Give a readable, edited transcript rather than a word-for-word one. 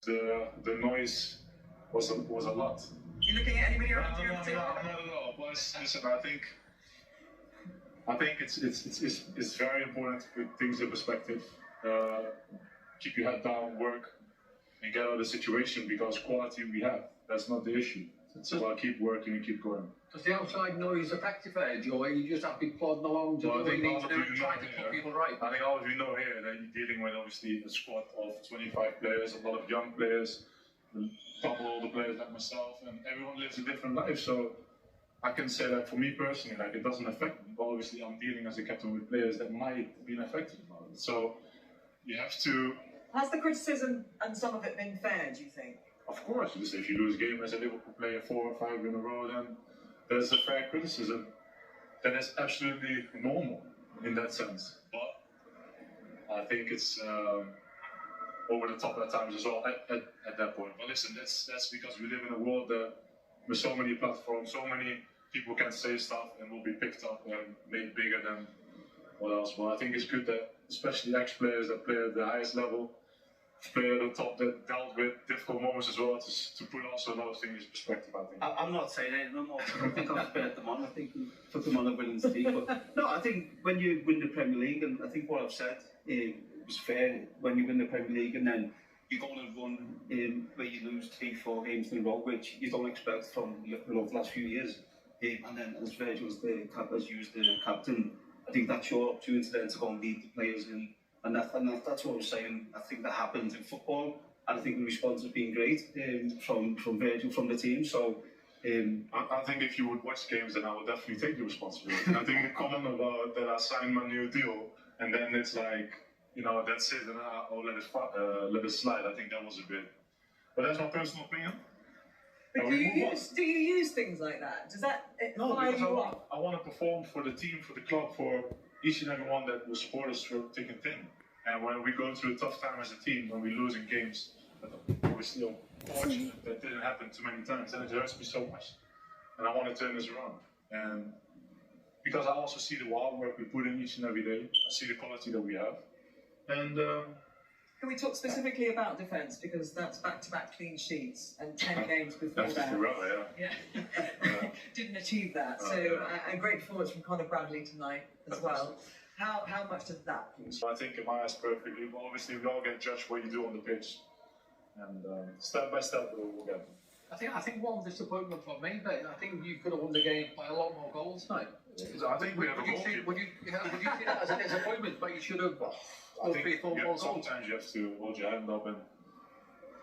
The noise was a lot. You looking at anybody around you? No, not at all. But listen, I think it's very important to put things in perspective. Keep your head down, work, and get out of the situation because quality we have. That's not the issue. It's about keep working and keep going. Does the outside noise affect your Edge, or you just have to be plodding along to I think all of you trying to put people right? I think all of you know here that you're dealing with obviously a squad of 25 players, a lot of young players, double all the players like myself, and everyone lives a different life. So I can say that for me personally, like it doesn't affect me. But obviously, I'm dealing as a captain with players that might be affected by it. So you have to. Has the criticism and some of it been fair, do you think? Of course, if you lose a game as a Liverpool player 4 or 5 in a row, then there's a fair criticism. That is absolutely normal in that sense. But I think it's over the top at times as well at that point. But listen, that's because we live in a world that with so many platforms, so many people can say stuff and will be picked up and made bigger than what else. But I think it's good that especially ex-players that play at the highest level, play at the top that dealt with difficult moments as well, to put also a lot of things in perspective, I think. I'm not saying anything, I don't think I've spared them on. I think we put them on a winning streak. But no, I think when you win the Premier League, and I think what I've said was fair, when you win the Premier League and then you go on a run where you lose 3-4 games in a row, which you don't expect from the last few years. And then as Virgil as the captain, I think that's your opportunity then to go and lead the players in. And that's what I was saying. I think that happens in football, and I think the response has been great from Virgil, from the team. So I think if you would watch games, then I would definitely take the responsibility. And I think the comment about that I signed my new deal, and then it's like, that's it, and I'll let it slide. I think that was a bit. But that's my personal opinion. But do you use things like that? Does that fire you up? I want to perform for the team, for the club, for each and every one that will support us through thick and thin. And when we go through a tough time as a team, when we're losing games, that we're still fortunate that didn't happen too many times, and it hurts me so much. And I want to turn this around. And because I also see the hard work we put in each and every day, I see the quality that we have. And can we talk specifically about defence, because that's back-to-back clean sheets and 10 games before that. Yeah. Didn't achieve that. So a great performance from Conor Bradley tonight as well. How much does that please? I think in my eyes perfectly. But obviously we all get judged what you do on the pitch, and step by step we'll get them. I think one disappointment for me, but I think you could have won the game by a lot more goals tonight. I think we have a goalkeeper. Would you see that as a disappointment? But you should have. I think sometimes you have to hold your hand up and